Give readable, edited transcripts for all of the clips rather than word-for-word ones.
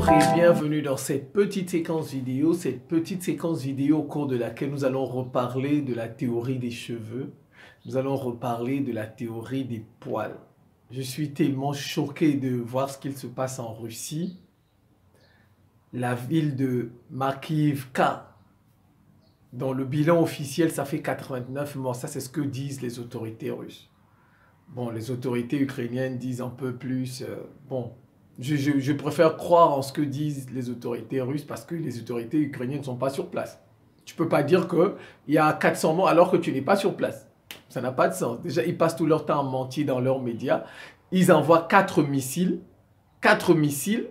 Bonjour et bienvenue dans cette petite séquence vidéo au cours de laquelle nous allons reparler de la théorie des cheveux, nous allons reparler de la théorie des poils. Je suis tellement choqué de voir ce qu'il se passe en Russie. La ville de Makivka, dans le bilan officiel, ça fait 89 morts. Ça, c'est ce que disent les autorités russes. Bon, les autorités ukrainiennes disent un peu plus. Je préfère croire en ce que disent les autorités russes parce que les autorités ukrainiennes ne sont pas sur place. Tu ne peux pas dire qu'il y a 400 morts alors que tu n'es pas sur place. Ça n'a pas de sens. Déjà, ils passent tout leur temps à mentir dans leurs médias. Ils envoient 4 missiles. 4 missiles.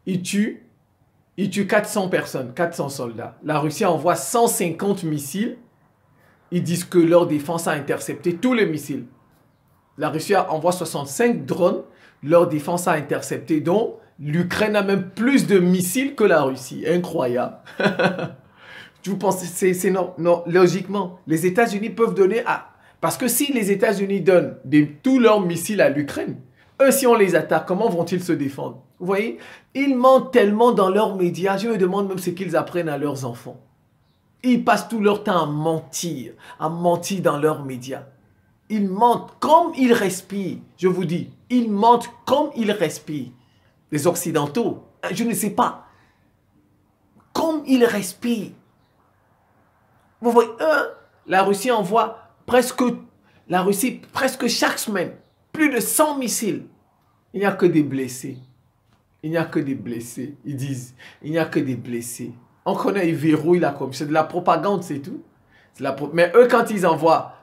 Ils tuent 400 personnes, 400 soldats. La Russie envoie 150 missiles. Ils disent que leur défense a intercepté tous les missiles. La Russie envoie 65 drones. Leur défense a intercepté. Donc, l'Ukraine a même plus de missiles que la Russie. Incroyable. Vous pensez, c'est non, logiquement, les États-Unis peuvent donner à... Parce que si les États-Unis donnent tous leurs missiles à l'Ukraine, eux, si on les attaque, comment vont-ils se défendre? Vous voyez, ils mentent tellement dans leurs médias. Je me demande même ce qu'ils apprennent à leurs enfants. Ils passent tout leur temps à mentir dans leurs médias. Ils mentent comme ils respirent. Je vous dis, ils mentent comme ils respirent. Les Occidentaux, je ne sais pas. Comme ils respirent. Vous voyez, la Russie envoie presque chaque semaine, plus de 100 missiles. Il n'y a que des blessés. Il n'y a que des blessés. Ils disent, il n'y a que des blessés. On connaît, ils verrouillent la com. C'est de la propagande, c'est tout. Mais eux, quand ils envoient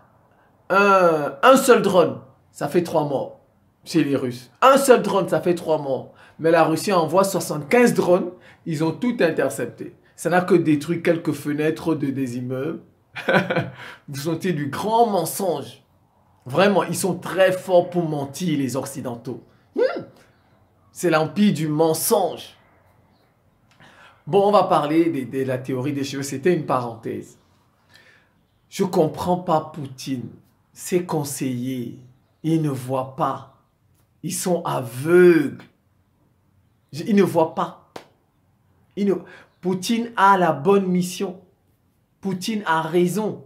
un seul drone, ça fait 3 morts chez les Russes. Un seul drone, ça fait 3 morts. Mais la Russie envoie 75 drones, ils ont tout intercepté. Ça n'a que détruit quelques fenêtres des immeubles. Vous sentez du grand mensonge. Vraiment, ils sont très forts pour mentir, les Occidentaux. C'est l'empire du mensonge. Bon, on va parler de la théorie des cheveux. C'était une parenthèse. Je ne comprends pas Poutine. Ses conseillers, ils ne voient pas. Ils sont aveugles. Ils ne voient pas. Poutine a la bonne mission. Poutine a raison.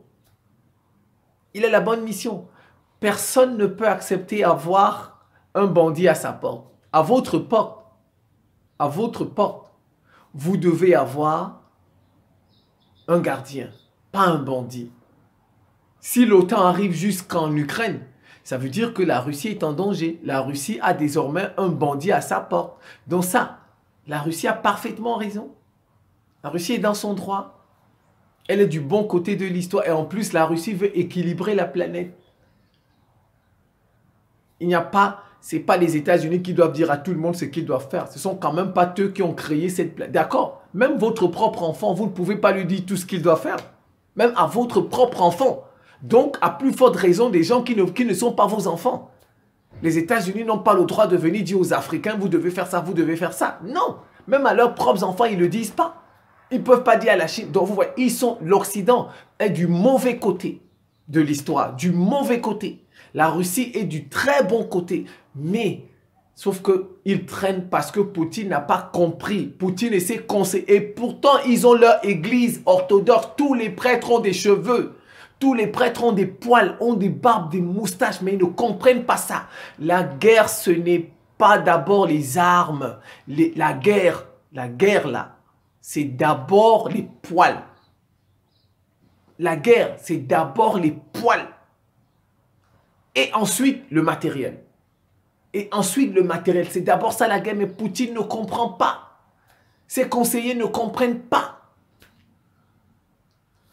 Il a la bonne mission. Personne ne peut accepter avoir un bandit à sa porte. À votre porte. À votre porte. Vous devez avoir un gardien, pas un bandit. Si l'OTAN arrive jusqu'en Ukraine, ça veut dire que la Russie est en danger. La Russie a désormais un bandit à sa porte. Donc ça, la Russie a parfaitement raison. La Russie est dans son droit. Elle est du bon côté de l'histoire. Et en plus, la Russie veut équilibrer la planète. Il n'y a pas... Ce n'est pas les États-Unis qui doivent dire à tout le monde ce qu'ils doivent faire. Ce ne sont quand même pas eux qui ont créé cette planète. D'accord? Même votre propre enfant, vous ne pouvez pas lui dire tout ce qu'il doit faire. Même à votre propre enfant. Donc, à plus forte raison, des gens qui ne sont pas vos enfants. Les États-Unis n'ont pas le droit de venir dire aux Africains, vous devez faire ça, vous devez faire ça. Non. Même à leurs propres enfants, ils ne le disent pas. Ils ne peuvent pas dire à la Chine. Donc, vous voyez, l'Occident est du mauvais côté de l'histoire. Du mauvais côté. La Russie est du très bon côté. Mais, sauf qu'ils traînent parce que Poutine n'a pas compris. Poutine et ses conseillers. Et pourtant, ils ont leur église orthodoxe. Tous les prêtres ont des cheveux. Tous les prêtres ont des poils, ont des barbes, des moustaches. Mais ils ne comprennent pas ça. La guerre, ce n'est pas d'abord les armes. La guerre là, c'est d'abord les poils. La guerre, c'est d'abord les poils. Et ensuite, le matériel. Et ensuite, le matériel. C'est d'abord ça la guerre, mais Poutine ne comprend pas. Ses conseillers ne comprennent pas.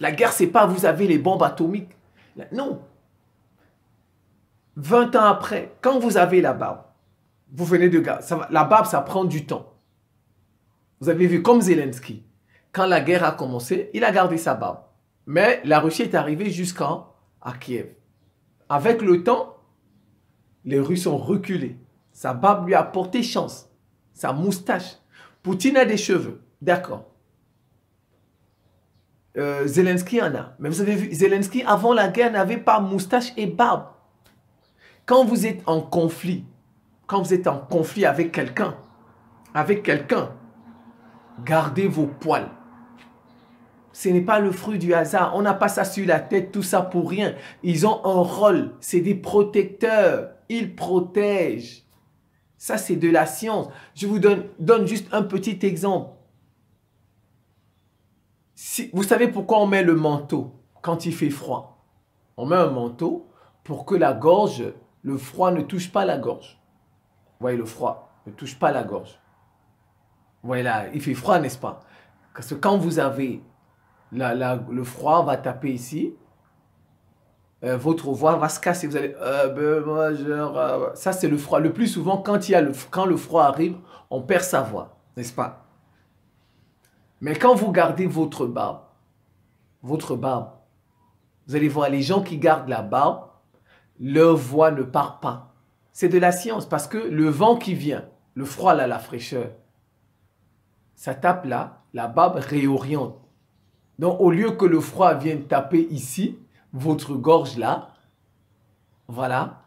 La guerre, c'est pas vous avez les bombes atomiques. Non. 20 ans après, quand vous avez la barbe, vous venez de garder. La barbe, ça prend du temps. Vous avez vu comme Zelensky. Quand la guerre a commencé, il a gardé sa barbe. Mais la Russie est arrivée jusqu'à Kiev. Avec le temps, les Russes ont reculé. Sa barbe lui a porté chance. Sa moustache. Poutine a des cheveux. D'accord. Zelensky en a. Mais vous avez vu, Zelensky, avant la guerre, n'avait pas moustache et barbe. Quand vous êtes en conflit avec quelqu'un, avec quelqu'un, gardez vos poils. Ce n'est pas le fruit du hasard. On n'a pas ça sur la tête, tout ça pour rien. Ils ont un rôle. C'est des protecteurs. Ils protègent. Ça, c'est de la science. Je vous donne juste un petit exemple. Vous savez pourquoi on met le manteau quand il fait froid? On met un manteau pour que la gorge, le froid ne touche pas la gorge. Vous voyez, le froid ne touche pas la gorge. Vous voyez là, il fait froid, n'est-ce pas? Parce que quand vous avez le froid va taper ici, votre voix va se casser. Vous allez, ça c'est le froid. Le plus souvent, quand le froid arrive, on perd sa voix, n'est-ce pas? Mais quand vous gardez votre barbe, vous allez voir les gens qui gardent la barbe, leur voix ne part pas. C'est de la science parce que le vent qui vient, le froid là, la fraîcheur, ça tape là, la barbe réoriente. Donc au lieu que le froid vienne taper ici, votre gorge là, voilà,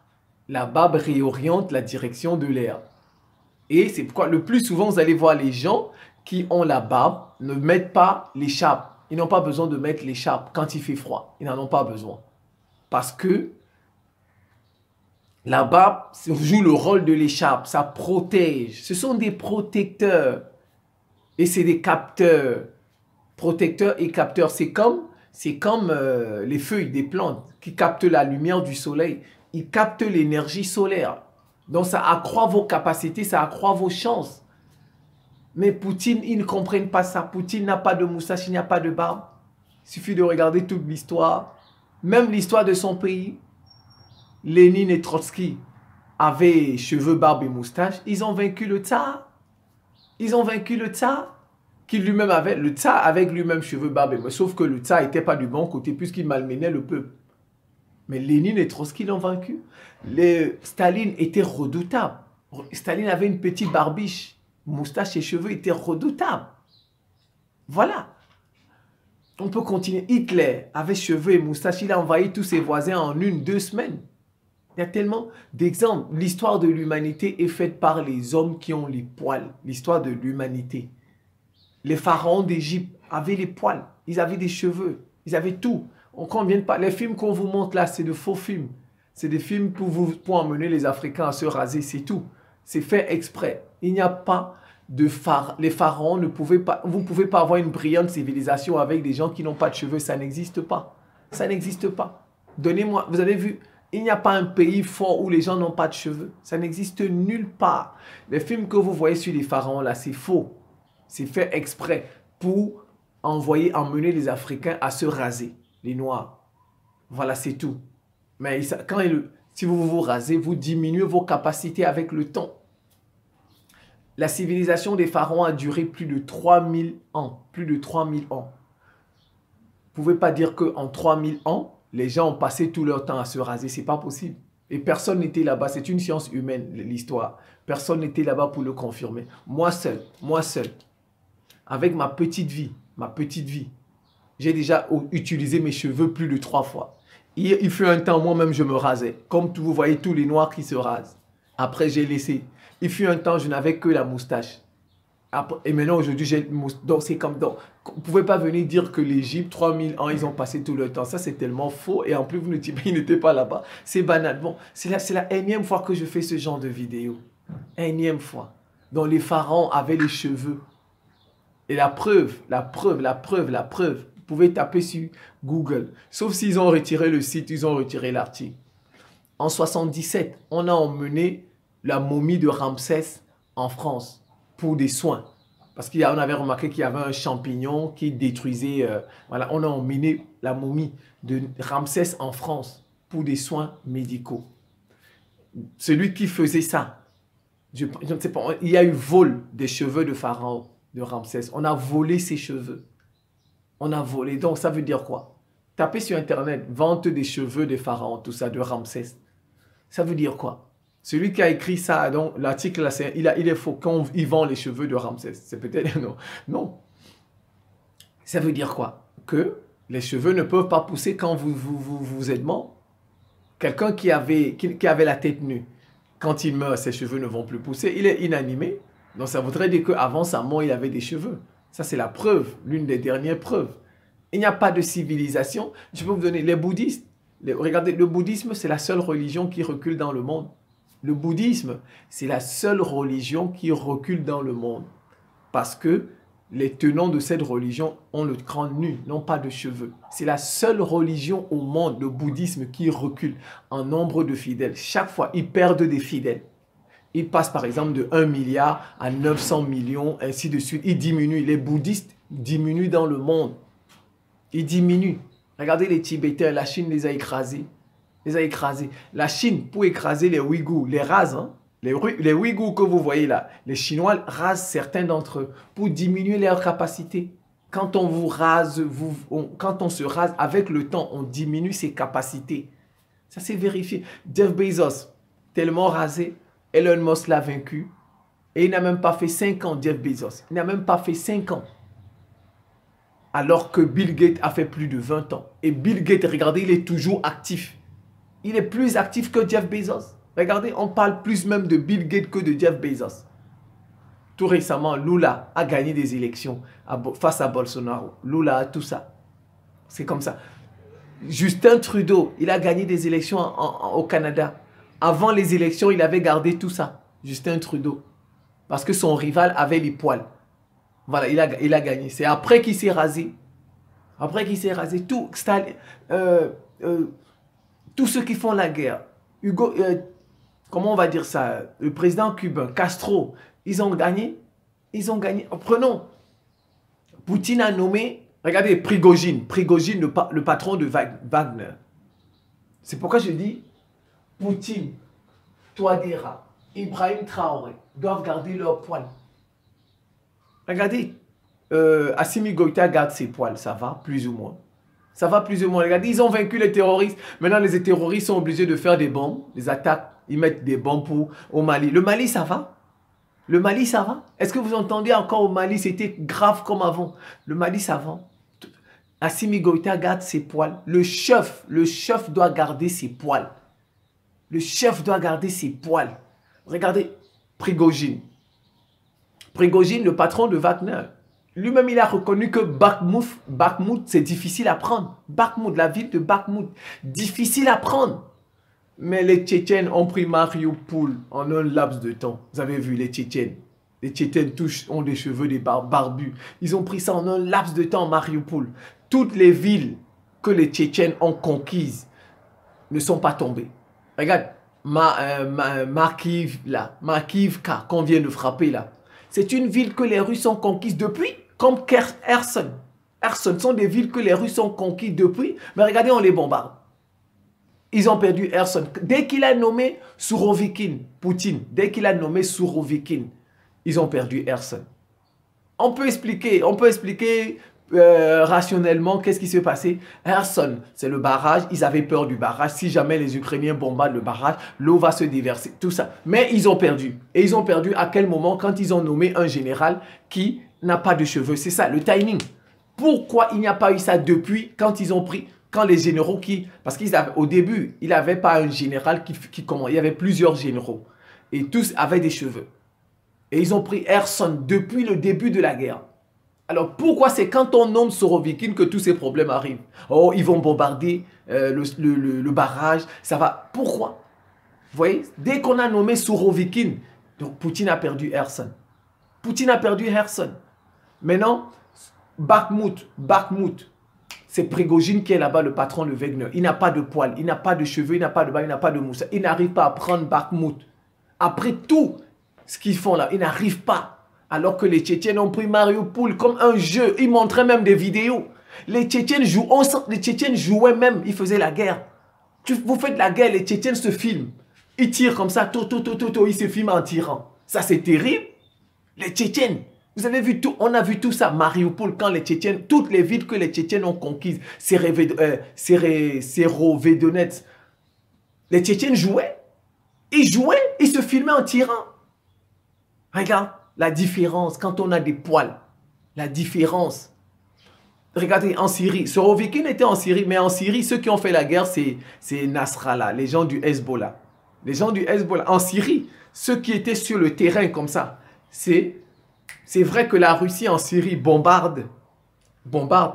la barbe réoriente la direction de l'air. Et c'est pourquoi le plus souvent, vous allez voir les gens qui ont la barbe ne mettent pas l'écharpe. Ils n'ont pas besoin de mettre l'écharpe quand il fait froid. Ils n'en ont pas besoin. Parce que la barbe joue le rôle de l'écharpe. Ça protège. Ce sont des protecteurs. Et c'est des capteurs. Protecteurs et capteurs. C'est comme les feuilles des plantes qui captent la lumière du soleil. Ils captent l'énergie solaire. Donc ça accroît vos capacités, ça accroît vos chances. Mais Poutine, ils ne comprennent pas ça. Poutine n'a pas de moustache, il n'y a pas de barbe. Il suffit de regarder toute l'histoire. Même l'histoire de son pays. Lénine et Trotsky avaient cheveux, barbe et moustache. Ils ont vaincu le tsar. Ils ont vaincu le tsar. Qui lui-même avait, le tsar avec lui-même cheveux, barbe et moustache. Sauf que le tsar n'était pas du bon côté puisqu'il malmenait le peuple. Mais Lénine et Trotsky l'ont vaincu. Staline était redoutable. Staline avait une petite barbiche. Moustache et cheveux étaient redoutables. Voilà. On peut continuer. Hitler avait cheveux et moustache. Il a envahi tous ses voisins en 1-2 semaines. Il y a tellement d'exemples. L'histoire de l'humanité est faite par les hommes qui ont les poils. L'histoire de l'humanité. Les pharaons d'Égypte avaient les poils. Ils avaient des cheveux. Ils avaient tout. Les films qu'on vous montre là, c'est de faux films. C'est des films pour emmener les Africains à se raser, c'est tout. C'est fait exprès. Il n'y a pas de pharaons. Les pharaons ne pouvaient pas... Vous ne pouvez pas avoir une brillante civilisation avec des gens qui n'ont pas de cheveux. Ça n'existe pas. Ça n'existe pas. Donnez-moi... Vous avez vu, il n'y a pas un pays fort où les gens n'ont pas de cheveux. Ça n'existe nulle part. Les films que vous voyez sur les pharaons là, c'est faux. C'est fait exprès pour emmener les Africains à se raser. Les Noirs. Voilà, c'est tout. Mais si vous vous rasez, vous diminuez vos capacités avec le temps. La civilisation des pharaons a duré plus de 3000 ans. Plus de 3000 ans. Vous ne pouvez pas dire qu'en 3000 ans, les gens ont passé tout leur temps à se raser. Ce n'est pas possible. Et personne n'était là-bas. C'est une science humaine, l'histoire. Personne n'était là-bas pour le confirmer. Moi seul, avec ma petite vie, j'ai déjà utilisé mes cheveux plus de 3 fois. Il fut un temps, moi-même, je me rasais. Comme vous voyez tous les Noirs qui se rasent. Après, j'ai laissé. Il fut un temps, je n'avais que la moustache. Et maintenant, aujourd'hui, j'ai une moustache. Donc, c'est comme... Donc, vous ne pouvez pas venir dire que l'Égypte, 3000 ans, ils ont passé tout le temps. Ça, c'est tellement faux. Et en plus, vous ne dites pas, ils n'étaient pas là-bas. C'est banal. Bon, c'est la énième fois que je fais ce genre de vidéo. Énième fois. Donc, les pharaons avaient les cheveux. Et la preuve. Vous pouvez taper sur Google. Sauf s'ils ont retiré le site, ils ont retiré l'article. En 77, on a emmené la momie de Ramsès en France pour des soins. Parce qu'on avait remarqué qu'il y avait un champignon qui détruisait... voilà, on a emmené la momie de Ramsès en France pour des soins médicaux. Celui qui faisait ça, je ne sais pas, il y a eu vol des cheveux de Pharaon, de Ramsès. On a volé ses cheveux. On a volé. Donc, ça veut dire quoi? Tapez sur Internet, vente des cheveux des pharaons, tout ça, de Ramsès. Ça veut dire quoi? Celui qui a écrit ça, donc l'article là, il est faux. Quand il vend les cheveux de Ramsès, c'est peut-être... Non. Non. Ça veut dire quoi? Que les cheveux ne peuvent pas pousser quand vous êtes mort. Quelqu'un qui avait la tête nue, quand il meurt, ses cheveux ne vont plus pousser. Il est inanimé. Donc ça voudrait dire qu'avant sa mort, il avait des cheveux. Ça, c'est la preuve, l'une des dernières preuves. Il n'y a pas de civilisation. Je peux vous donner les bouddhistes. Regardez, le bouddhisme, c'est la seule religion qui recule dans le monde. Le bouddhisme, c'est la seule religion qui recule dans le monde. Parce que les tenants de cette religion ont le crâne nu, n'ont pas de cheveux. C'est la seule religion au monde, le bouddhisme, qui recule en nombre de fidèles. Chaque fois, ils perdent des fidèles. Ils passent par exemple de 1 milliard à 900 millions, ainsi de suite. Ils diminuent. Les bouddhistes diminuent dans le monde. Ils diminuent. Regardez les Tibétains, la Chine les a écrasés. Les a écrasés. La Chine, pour écraser les Ouïghours, les rase, hein? Les Ouïghours que vous voyez là, les Chinois rasent certains d'entre eux pour diminuer leur capacité. Quand on vous rase, quand on se rase, avec le temps, on diminue ses capacités. Ça c'est vérifié. Jeff Bezos, tellement rasé, Elon Musk l'a vaincu. Et il n'a même pas fait 5 ans, Jeff Bezos. Il n'a même pas fait 5 ans. Alors que Bill Gates a fait plus de 20 ans. Et Bill Gates, regardez, il est toujours actif. Il est plus actif que Jeff Bezos. Regardez, on parle plus même de Bill Gates que de Jeff Bezos. Tout récemment, Lula a gagné des élections face à Bolsonaro. Lula, tout ça. C'est comme ça. Justin Trudeau, il a gagné des élections au Canada. Avant les élections, il avait gardé tout ça. Justin Trudeau. Parce que son rival avait les poils. Voilà, il a gagné. C'est après qu'il s'est rasé. Après qu'il s'est rasé. Tous ceux qui font la guerre. Comment on va dire ça? Le président cubain, Castro, ils ont gagné. Ils ont gagné. Prenons. Poutine a nommé, regardez, Prigogine, le patron de Wagner. C'est pourquoi je dis, Poutine, Touadéra, Ibrahim Traoré doivent garder leurs poils. Regardez, Assimi Goïta garde ses poils, ça va, plus ou moins. Ça va plus ou moins. Regardez, ils ont vaincu les terroristes. Maintenant, les terroristes sont obligés de faire des bombes, des attaques. Ils mettent des bombes au Mali. Le Mali, ça va? Le Mali, ça va? Est-ce que vous entendez encore au Mali, c'était grave comme avant? Le Mali, ça va? Assimi Goïta garde ses poils. Le chef doit garder ses poils. Le chef doit garder ses poils. Regardez, Prigogine. Prigogine, le patron de Wagner. Lui-même, il a reconnu que Bakhmout, c'est difficile à prendre. Bakhmout, la ville de Bakhmout, difficile à prendre. Mais les Tchétchènes ont pris Mariupol en un laps de temps. Vous avez vu les Tchétchènes. Les Tchétchènes ont des cheveux, des barbus. Ils ont pris ça en un laps de temps, Mariupol. Toutes les villes que les Tchétchènes ont conquises ne sont pas tombées. Regarde, Makivka, qu'on vient de frapper là. C'est une ville que les Russes ont conquise depuis, comme Kherson. Kherson sont des villes que les Russes ont conquises depuis, mais regardez, on les bombarde. Ils ont perdu Kherson. Dès qu'il a nommé Sourovikine, Poutine, dès qu'il a nommé Sourovikine, ils ont perdu Kherson. On peut expliquer rationnellement qu'est-ce qui s'est passé. Kherson, c'est le barrage. Ils avaient peur du barrage. Si jamais les Ukrainiens bombardent le barrage, l'eau va se déverser. Tout ça. Mais ils ont perdu. Et ils ont perdu à quel moment? Quand ils ont nommé un général qui n'a pas de cheveux. C'est ça, le timing. Pourquoi il n'y a pas eu ça depuis quand ils ont pris... Quand les généraux qui... Parce qu'au début, il n'avait pas un général qui comment? Il y avait plusieurs généraux. Et tous avaient des cheveux. Et ils ont pris Kherson depuis le début de la guerre. Alors pourquoi c'est quand on nomme Sourovikine que tous ces problèmes arrivent? Oh, ils vont bombarder le barrage. Ça va. Pourquoi? Vous voyez? Dès qu'on a nommé Sourovikine, donc Poutine a perdu Kherson. Poutine a perdu Kherson. Maintenant, Bakhmout. C'est Prigogine qui est là-bas, le patron de Wagner. Il n'a pas de poils, il n'a pas de cheveux, il n'a pas de barbe, il n'a pas de mousse. Il n'arrive pas à prendre Bakhmout. Après tout ce qu'ils font là, il n'arrive pas. Alors que les Tchétchènes ont pris Mariupol comme un jeu. Ils montraient même des vidéos. Les Tchétchènes jouaient même, ils faisaient la guerre. Vous faites la guerre, les Tchétchènes se filment. Ils tirent comme ça, ils se filment en tirant. Ça c'est terrible. Les Tchétchènes. Vous avez vu tout, on a vu tout ça, Mariupol, quand les Tchétchènes, toutes les villes que les Tchétchènes ont conquises, Serovedonetsk, les Tchétchènes jouaient, ils se filmaient en tirant. Regarde la différence quand on a des poils, la différence. Regardez, en Syrie, Sourovikine était en Syrie, mais en Syrie, ceux qui ont fait la guerre, c'est Nasrallah, les gens du Hezbollah. Les gens du Hezbollah, en Syrie, ceux qui étaient sur le terrain comme ça, c'est vrai que la Russie en Syrie bombarde.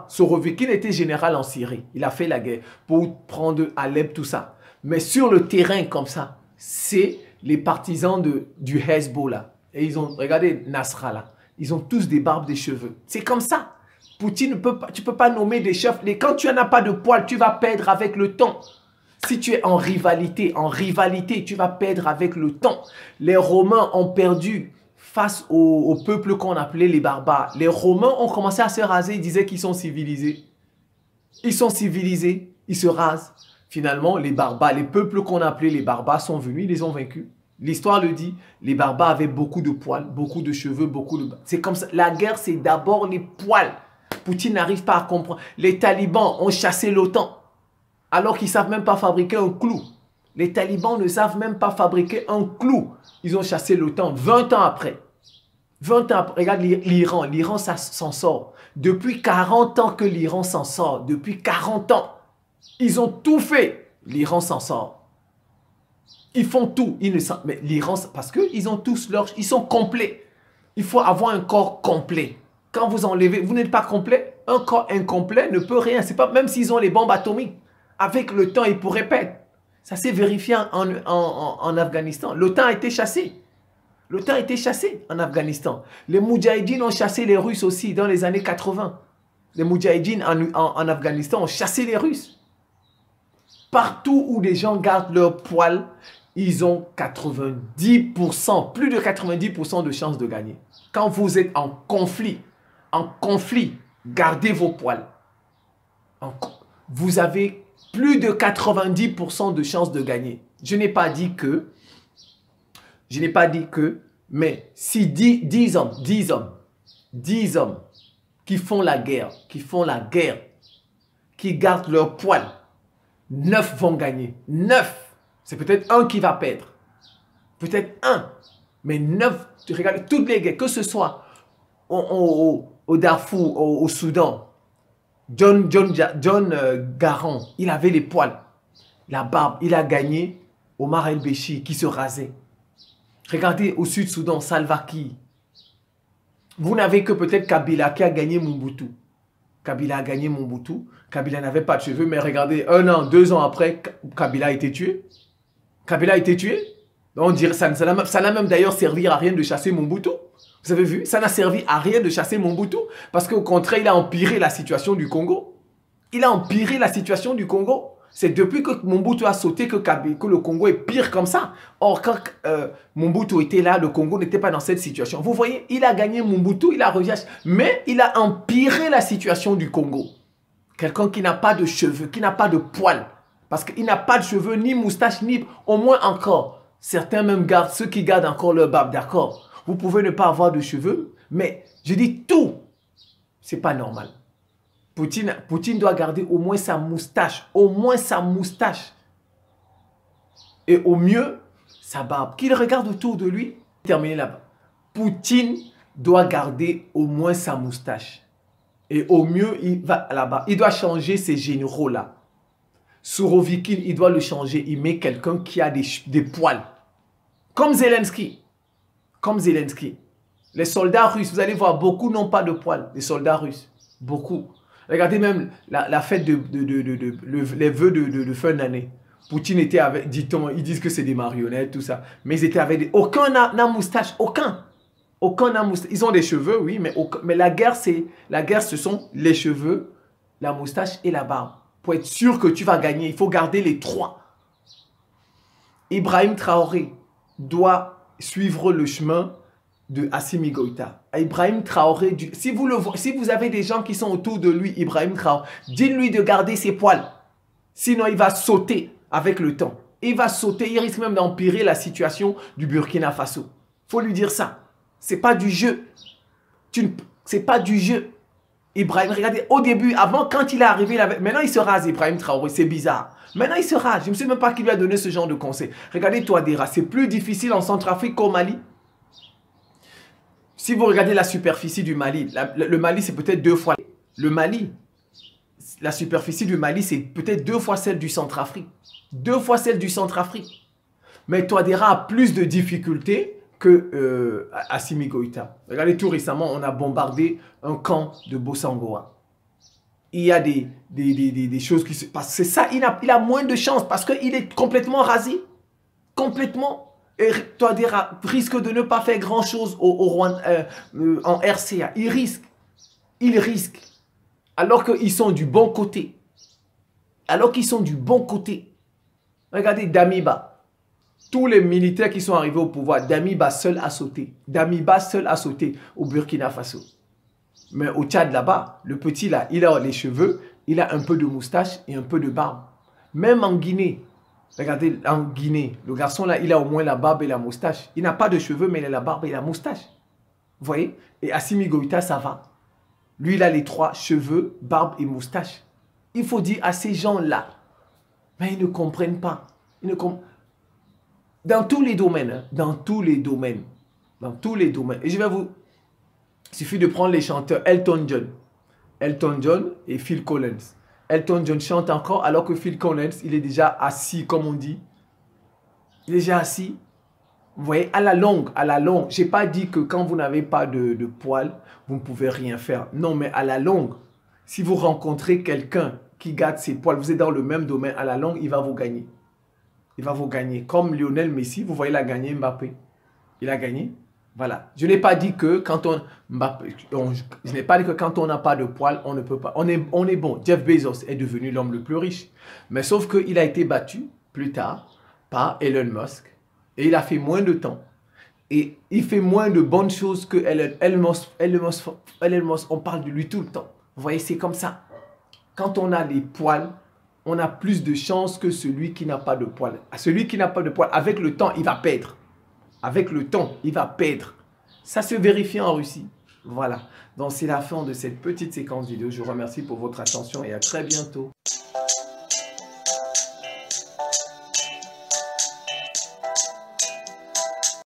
Sorovikin était général en Syrie. Il a fait la guerre pour prendre Alep, tout ça. Mais sur le terrain comme ça, c'est les partisans du Hezbollah. Et ils ont, regardez Nasrallah, ils ont tous des barbes, des cheveux. C'est comme ça. Poutine, tu ne peux pas nommer des chefs. Quand tu n'en as pas de poils, tu vas perdre avec le temps. Si tu es en rivalité, tu vas perdre avec le temps. Les Romains ont perdu face au peuple qu'on appelait les barbares. Les Romains ont commencé à se raser, ils disaient qu'ils sont civilisés. Ils sont civilisés, ils se rasent. Finalement, les barbares, les peuples qu'on appelait les barbares sont venus, ils les ont vaincus. L'histoire le dit, les barbares avaient beaucoup de poils, beaucoup de cheveux, beaucoup de... C'est comme ça, la guerre c'est d'abord les poils. Poutine n'arrive pas à comprendre. Les talibans ont chassé l'OTAN. Alors qu'ils ne savent même pas fabriquer un clou. Les talibans ne savent même pas fabriquer un clou. Ils ont chassé l'OTAN 20 ans après. 20 ans après, regarde l'Iran. L'Iran s'en sort. Depuis 40 ans que l'Iran s'en sort. Depuis 40 ans. Ils ont tout fait. L'Iran s'en sort. Ils font tout. Mais l'Iran, parce qu'ils ont tous ils sont complets. Il faut avoir un corps complet. Quand vous enlevez, vous n'êtes pas complet. Un corps incomplet ne peut rien. C'est pas, même s'ils ont les bombes atomiques. Avec le temps, ils pourraient perdre. Ça s'est vérifié en Afghanistan. L'OTAN a été chassé. L'OTAN a été chassé en Afghanistan. Les Moudjahidines ont chassé les Russes aussi dans les années 80. Les Moudjahidines en Afghanistan ont chassé les Russes. Partout où les gens gardent leur poil, ils ont 90%, plus de 90% de chances de gagner. Quand vous êtes en conflit, gardez vos poils. Vous avez plus de 90% de chances de gagner. Je n'ai pas dit que, mais si 10 hommes qui font la guerre, qui gardent leur poil, 9 vont gagner. 9. C'est peut-être un qui va perdre. Peut-être un. Mais 9, tu regardes toutes les guerres, que ce soit au Darfour, au Soudan, John Garand, il avait les poils, la barbe, il a gagné Omar el-Béchir qui se rasait. Regardez au Sud-Soudan, Salva Kiir. Vous n'avez que peut-être Kabila qui a gagné Mobutu. Kabila a gagné Mobutu. Kabila n'avait pas de cheveux, mais regardez, 1 an, 2 ans après, Kabila a été tué. On dirait, ça n'a même d'ailleurs servi à rien de chasser Mobutu. Vous avez vu, ça n'a servi à rien de chasser Mobutu parce qu'au contraire, il a empiré la situation du Congo. C'est depuis que Mobutu a sauté que le Congo est pire comme ça. Or, quand Mobutu était là, le Congo n'était pas dans cette situation. Vous voyez, il a gagné Mobutu, il a rejeté, mais il a empiré la situation du Congo. Quelqu'un qui n'a pas de cheveux, qui n'a pas de poils, parce qu'il n'a pas de cheveux, ni moustache, ni au moins encore. Certains même gardent, ceux qui gardent encore leur barbe, d'accord. Vous pouvez ne pas avoir de cheveux, mais je dis tout. C'est pas normal. Poutine doit garder au moins sa moustache. Et au mieux, sa barbe. Qu'il regarde autour de lui. Terminer là-bas. Poutine doit garder au moins sa moustache. Et au mieux, il va là-bas. Il doit changer ces généraux-là. Sourovikin, il doit le changer. Il met quelqu'un qui a des poils. Comme Zelensky. Les soldats russes, vous allez voir, beaucoup n'ont pas de poils. Les soldats russes. Beaucoup. Regardez même la fête les vœux de fin d'année. Poutine était avec, dit-on, ils disent que c'est des marionnettes, tout ça. Mais ils étaient avec des... Aucun n'a moustache, aucun n'a moustache. Ils ont des cheveux, oui, mais la guerre, ce sont les cheveux, la moustache et la barbe. Pour être sûr que tu vas gagner, il faut garder les 3. Ibrahim Traoré doit suivre le chemin de Assimi Goïta. Ibrahim Traoré, si vous avez des gens qui sont autour de lui, Ibrahim Traoré, dites-lui de garder ses poils. Sinon, il va sauter avec le temps. Il va sauter, il risque même d'empirer la situation du Burkina Faso. Il faut lui dire ça. C'est pas du jeu. C'est pas du jeu. Ibrahim, regardez, au début, avant, quand il est arrivé, maintenant il se rase, Ibrahim Traoré, c'est bizarre. Maintenant il se rase. Je ne sais même pas qui lui a donné ce genre de conseil. Regardez Touadéra, c'est plus difficile en Centrafrique qu'au Mali. Si vous regardez la superficie du Mali, le Mali c'est peut-être 2 fois. La superficie du Mali c'est peut-être 2 fois celle du Centrafrique. 2 fois celle du Centrafrique. Mais Touadéra a plus de difficultés que Assimi Goïta. Regardez, tout récemment, on a bombardé un camp de Bossangoa. Il y a des choses qui se passent. C'est ça, il a moins de chance parce qu'il est complètement rasé. Complètement. Et Touadéra risque de ne pas faire grand-chose en RCA. Il risque. Alors qu'ils sont du bon côté. Regardez Damiba. Tous les militaires qui sont arrivés au pouvoir, Damiba seul a sauté. Au Burkina Faso. Mais au Tchad là-bas, le petit là, il a les cheveux, il a un peu de moustache et un peu de barbe. Même en Guinée, regardez, en Guinée, le garçon là, il a au moins la barbe et la moustache. Il n'a pas de cheveux, mais il a la barbe et la moustache. Vous voyez? Et Assimi Goïta, ça va. Lui, il a les 3 cheveux, barbe et moustache. Il faut dire à ces gens-là, mais ils ne comprennent pas. Dans tous les domaines, hein, dans tous les domaines. Et je vais vous... Il suffit de prendre les chanteurs Elton John et Phil Collins. Elton John chante encore alors que Phil Collins, il est déjà assis, comme on dit. Il est déjà assis. Vous voyez, à la longue. Je n'ai pas dit que quand vous n'avez pas de poils, vous ne pouvez rien faire. Non, mais à la longue, si vous rencontrez quelqu'un qui garde ses poils, vous êtes dans le même domaine, à la longue, il va vous gagner. Comme Lionel Messi, vous voyez, il a gagné Mbappé. Il a gagné. Voilà. Je n'ai pas dit que quand on n'a pas de poils, on ne peut pas. On est bon. Jeff Bezos est devenu l'homme le plus riche. Mais sauf qu'il a été battu plus tard par Elon Musk. Et il a fait moins de temps. Et il fait moins de bonnes choses que Elon Musk. On parle de lui tout le temps. Vous voyez, c'est comme ça. Quand on a les poils, on a plus de chances que celui qui n'a pas de poils. Celui qui n'a pas de poils, avec le temps, il va perdre. Ça se vérifie en Russie. Voilà. Donc, c'est la fin de cette petite séquence vidéo. Je vous remercie pour votre attention et à très bientôt.